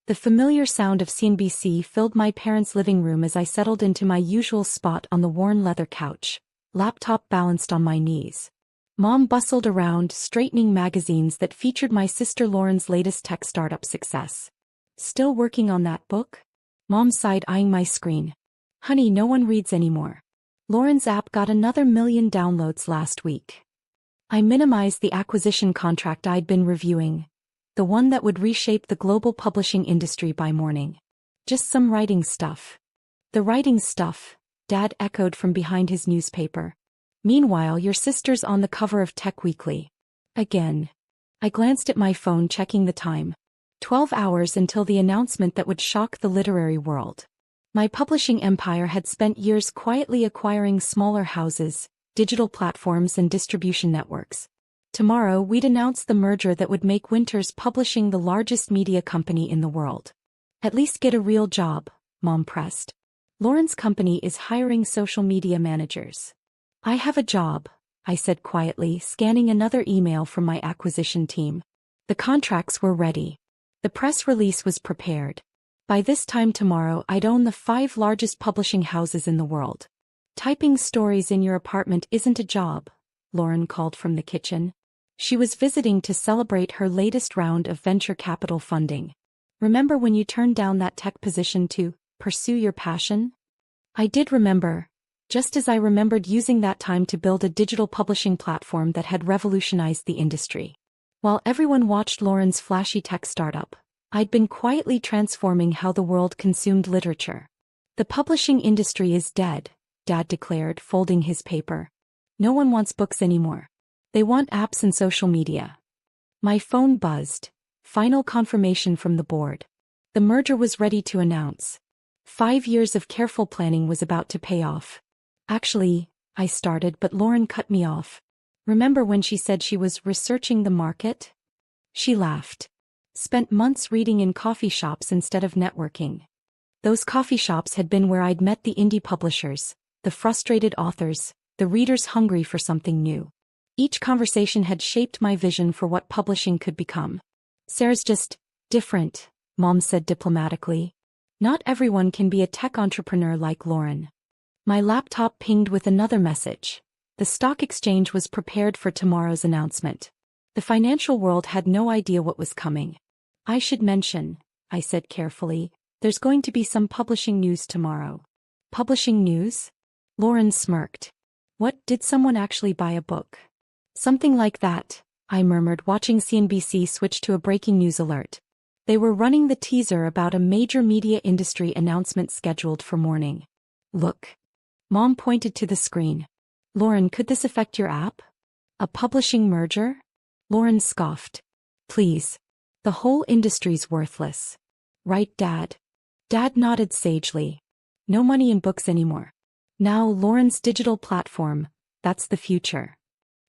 The familiar sound of CNBC filled my parents' living room as I settled into my usual spot on the worn leather couch, laptop balanced on my knees. Mom bustled around, straightening magazines that featured my sister Lauren's latest tech startup success. "Still working on that book?" Mom sighed, eyeing my screen. "Honey, no one reads anymore. Lauren's app got another 1 million downloads last week." I minimized the acquisition contract I'd been reviewing, the one that would reshape the global publishing industry by morning. "Just some writing stuff." "The writing stuff," Dad echoed from behind his newspaper. "Meanwhile, your sister's on the cover of Tech Weekly. Again." I glanced at my phone, checking the time. 12 hours until the announcement that would shock the literary world. My publishing empire had spent years quietly acquiring smaller houses, digital platforms, and distribution networks. Tomorrow, we'd announce the merger that would make Winters Publishing the largest media company in the world. "At least get a real job," Mom pressed. "Lauren's company is hiring social media managers." "I have a job," I said quietly, scanning another email from my acquisition team. The contracts were ready. The press release was prepared. By this time tomorrow, I'd own the 5 largest publishing houses in the world. "Typing stories in your apartment isn't a job," Lauren called from the kitchen. She was visiting to celebrate her latest round of venture capital funding. "Remember when you turned down that tech position to pursue your passion?" I did remember, just as I remembered using that time to build a digital publishing platform that had revolutionized the industry. While everyone watched Lauren's flashy tech startup, I'd been quietly transforming how the world consumed literature. "The publishing industry is dead," Dad declared, folding his paper. "No one wants books anymore. They want apps and social media." My phone buzzed. Final confirmation from the board. The merger was ready to announce. 5 years of careful planning was about to pay off. "Actually," I started, but Lauren cut me off. "Remember when she said she was researching the market?" She laughed. "Spent months reading in coffee shops instead of networking." Those coffee shops had been where I'd met the indie publishers, the frustrated authors, the readers hungry for something new. Each conversation had shaped my vision for what publishing could become. "Sarah's just different," Mom said diplomatically. "Not everyone can be a tech entrepreneur like Lauren." My laptop pinged with another message. The stock exchange was prepared for tomorrow's announcement. The financial world had no idea what was coming. "I should mention," I said carefully, "there's going to be some publishing news tomorrow." "Publishing news?" Lauren smirked. "What, did someone actually buy a book?" "Something like that," I murmured, watching CNBC switch to a breaking news alert. They were running the teaser about a major media industry announcement scheduled for morning. "Look." Mom pointed to the screen. "Lauren, could this affect your app?" "A publishing merger?" Lauren scoffed. "Please. The whole industry's worthless." "Right, Dad?" Dad nodded sagely. "No money in books anymore. Now Lauren's digital platform, that's the future."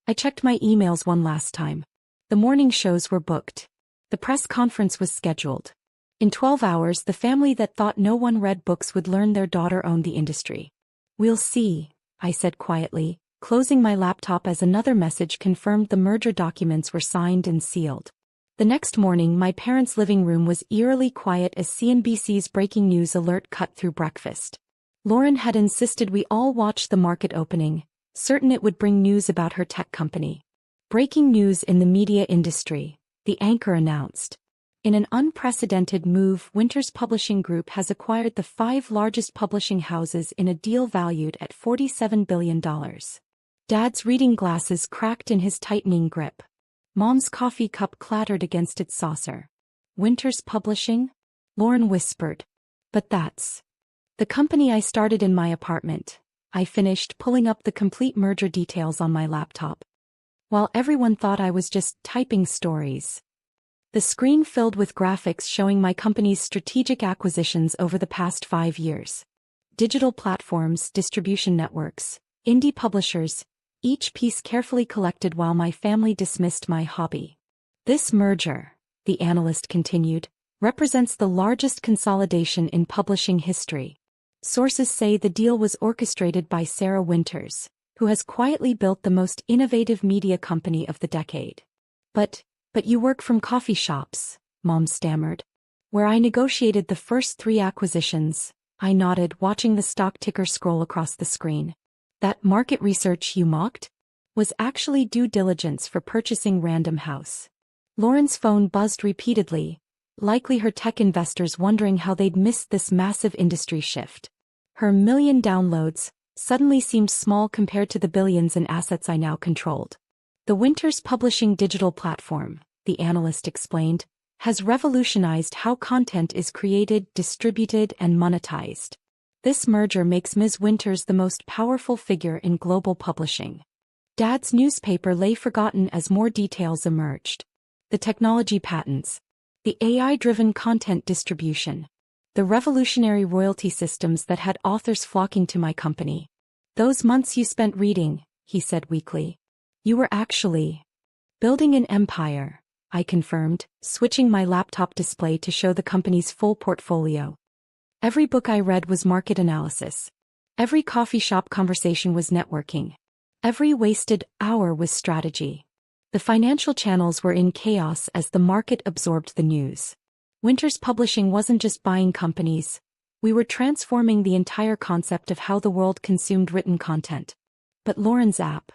I checked my emails one last time. The morning shows were booked. The press conference was scheduled. In 12 hours, the family that thought no one read books would learn their daughter owned the industry. "We'll see," I said quietly, closing my laptop as another message confirmed the merger documents were signed and sealed. The next morning, my parents' living room was eerily quiet as CNBC's breaking news alert cut through breakfast. Lauren had insisted we all watch the market opening, certain it would bring news about her tech company. "Breaking news in the media industry," the anchor announced. "In an unprecedented move, Winters Publishing Group has acquired the 5 largest publishing houses in a deal valued at $47 billion. Dad's reading glasses cracked in his tightening grip. Mom's coffee cup clattered against its saucer. "Winters Publishing?" Lauren whispered. "But that's the company I started in my apartment," I finished, pulling up the complete merger details on my laptop. While everyone thought I was just typing stories, the screen filled with graphics showing my company's strategic acquisitions over the past 5 years. Digital platforms, distribution networks, indie publishers, each piece carefully collected while my family dismissed my hobby. "This merger," the analyst continued, "represents the largest consolidation in publishing history. Sources say the deal was orchestrated by Sarah Winters, who has quietly built the most innovative media company of the decade." But you work from coffee shops," Mom stammered. where I negotiated the first 3 acquisitions. I nodded, watching the stock ticker scroll across the screen. That market research you mocked was actually due diligence for purchasing Random House. Lauren's phone buzzed repeatedly, likely her tech investors wondering how they'd missed this massive industry shift. Her million downloads suddenly seemed small compared to the billions in assets I now controlled. The Winters Publishing digital platform, the analyst explained, has revolutionized how content is created, distributed, and monetized. This merger makes Ms. Winters the most powerful figure in global publishing. Dad's newspaper lay forgotten as more details emerged. The technology patents, the AI-driven content distribution, the revolutionary royalty systems that had authors flocking to my company. Those months you spent reading, he said weakly. You were actually building an empire, I confirmed, switching my laptop display to show the company's full portfolio. Every book I read was market analysis. Every coffee shop conversation was networking. Every wasted hour was strategy. The financial channels were in chaos as the market absorbed the news. Winters Publishing wasn't just buying companies. We were transforming the entire concept of how the world consumed written content. But Lauren's app,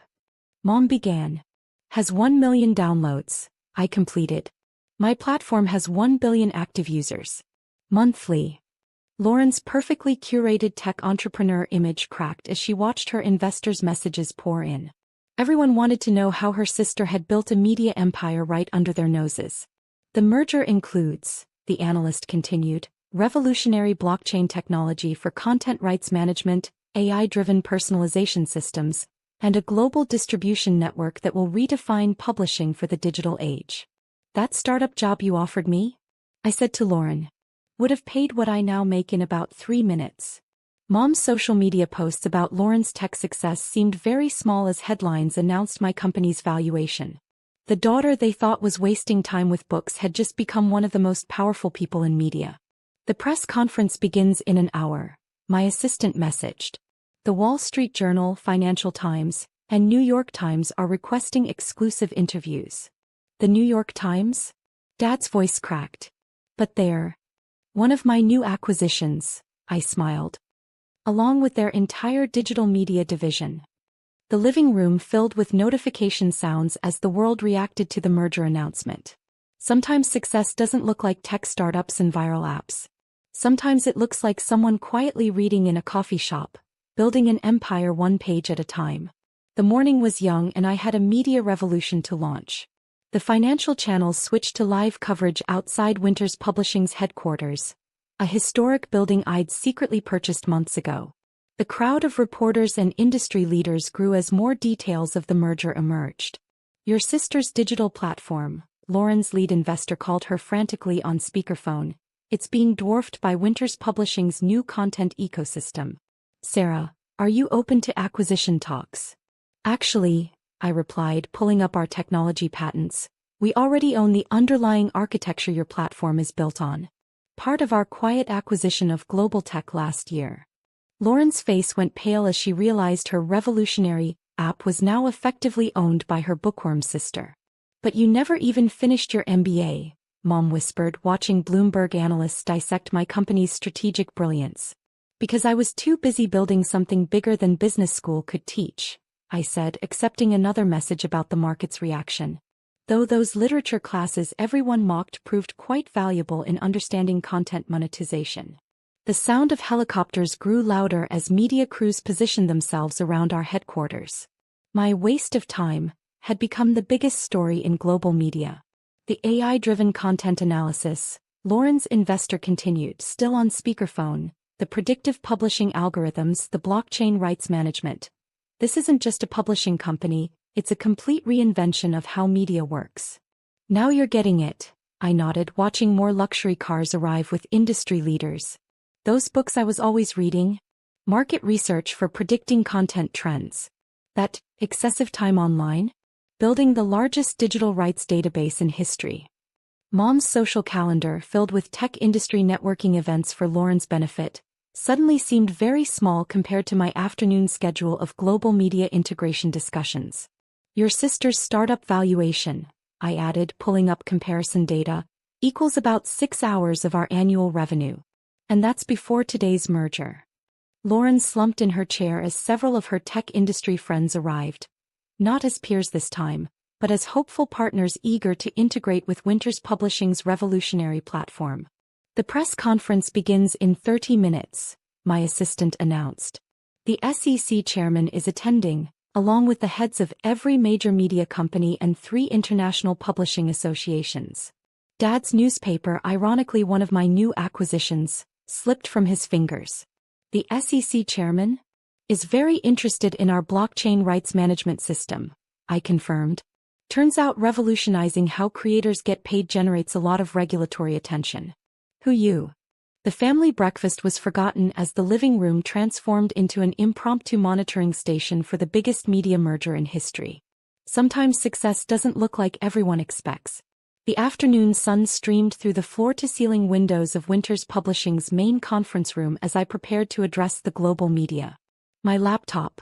Mom began, has 1 million downloads, I completed. My platform has 1 billion active users. Monthly. Lauren's perfectly curated tech entrepreneur image cracked as she watched her investors' messages pour in. Everyone wanted to know how her sister had built a media empire right under their noses. The merger includes, the analyst continued, revolutionary blockchain technology for content rights management, AI-driven personalization systems, and a global distribution network that will redefine publishing for the digital age. That startup job you offered me? I said to Lauren. Would have paid what I now make in about 3 minutes. Mom's social media posts about Lauren's tech success seemed very small as headlines announced my company's valuation. The daughter they thought was wasting time with books had just become one of the most powerful people in media. The press conference begins in an hour, my assistant messaged. The Wall Street Journal, Financial Times, and New York Times are requesting exclusive interviews. The New York Times? Dad's voice cracked. But they're one of my new acquisitions, I smiled. Along with their entire digital media division. The living room filled with notification sounds as the world reacted to the merger announcement. Sometimes success doesn't look like tech startups and viral apps. Sometimes it looks like someone quietly reading in a coffee shop, building an empire one page at a time. The morning was young and I had a media revolution to launch. The financial channels switched to live coverage outside Winters Publishing's headquarters, a historic building I'd secretly purchased months ago. The crowd of reporters and industry leaders grew as more details of the merger emerged. Your sister's digital platform, Lauren's lead investor called her frantically on speakerphone. It's being dwarfed by Winters Publishing's new content ecosystem. Sarah, are you open to acquisition talks? Actually, I replied, pulling up our technology patents. We already own the underlying architecture your platform is built on. Part of our quiet acquisition of global tech last year. Lauren's face went pale as she realized her revolutionary app was now effectively owned by her bookworm sister. But you never even finished your MBA, Mom whispered, watching Bloomberg analysts dissect my company's strategic brilliance. Because I was too busy building something bigger than business school could teach, I said, accepting another message about the market's reaction. Though those literature classes everyone mocked proved quite valuable in understanding content monetization. The sound of helicopters grew louder as media crews positioned themselves around our headquarters. My waste of time had become the biggest story in global media. The AI-driven content analysis, Lauren's investor continued, still on speakerphone, the predictive publishing algorithms, the blockchain rights management. This isn't just a publishing company, it's a complete reinvention of how media works. Now you're getting it, I nodded, watching more luxury cars arrive with industry leaders. Those books I was always reading? Market research for predicting content trends. That excessive time online? Building the largest digital rights database in history. Mom's social calendar, filled with tech industry networking events for Lauren's benefit, suddenly seemed very small compared to my afternoon schedule of global media integration discussions. Your sister's startup valuation, I added, pulling up comparison data. equals about 6 hours of our annual revenue. And that's before today's merger. Lauren slumped in her chair as several of her tech industry friends arrived. Not as peers this time, but as hopeful partners eager to integrate with Winters Publishing's revolutionary platform. The press conference begins in 30 minutes, my assistant announced. The SEC chairman is attending, along with the heads of every major media company and 3 international publishing associations. Dad's newspaper, ironically one of my new acquisitions, slipped from his fingers. The SEC chairman is very interested in our blockchain rights management system, I confirmed. Turns out revolutionizing how creators get paid generates a lot of regulatory attention. Who you? The family breakfast was forgotten as the living room transformed into an impromptu monitoring station for the biggest media merger in history. Sometimes success doesn't look like everyone expects. The afternoon sun streamed through the floor-to-ceiling windows of Winters Publishing's main conference room as I prepared to address the global media. My laptop,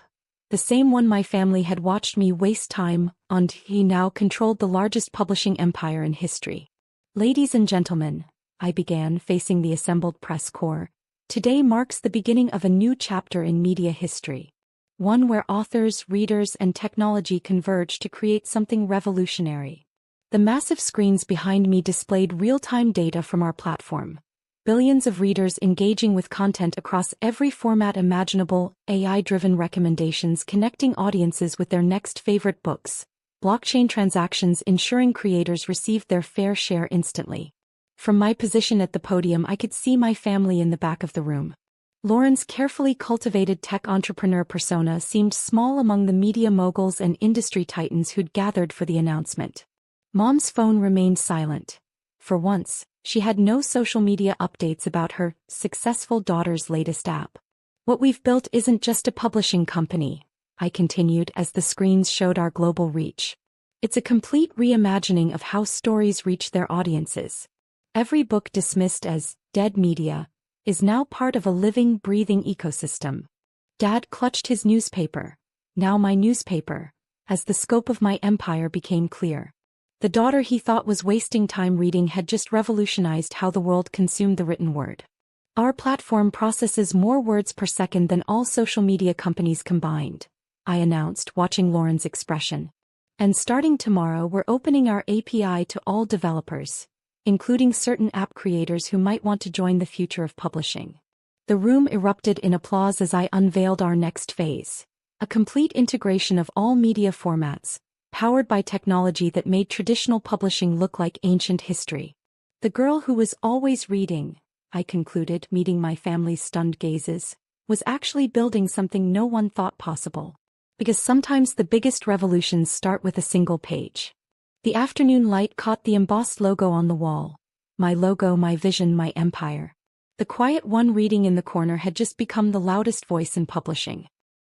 the same one my family had watched me waste time on, he now controlled the largest publishing empire in history. Ladies and gentlemen, I began, facing the assembled press corps, today marks the beginning of a new chapter in media history. One where authors, readers, and technology converge to create something revolutionary. The massive screens behind me displayed real-time data from our platform. Billions of readers engaging with content across every format imaginable, AI-driven recommendations connecting audiences with their next favorite books, blockchain transactions ensuring creators received their fair share instantly. From my position at the podium, I could see my family in the back of the room. Lauren's carefully cultivated tech entrepreneur persona seemed small among the media moguls and industry titans who'd gathered for the announcement. Mom's phone remained silent. For once, she had no social media updates about her successful daughter's latest app. What we've built isn't just a publishing company, I continued as the screens showed our global reach. It's a complete reimagining of how stories reach their audiences. Every book dismissed as dead media is now part of a living, breathing ecosystem. Dad clutched his newspaper, now my newspaper, as the scope of my empire became clear. The daughter he thought was wasting time reading had just revolutionized how the world consumed the written word. Our platform processes more words per second than all social media companies combined, I announced, watching Lauren's expression. And starting tomorrow, we're opening our API to all developers, including certain app creators who might want to join the future of publishing. The room erupted in applause as I unveiled our next phase, a complete integration of all media formats, powered by technology that made traditional publishing look like ancient history. The girl who was always reading, I concluded, meeting my family's stunned gazes, was actually building something no one thought possible. Because sometimes the biggest revolutions start with a single page. The afternoon light caught the embossed logo on the wall. My logo, my vision, my empire. The quiet one reading in the corner had just become the loudest voice in publishing.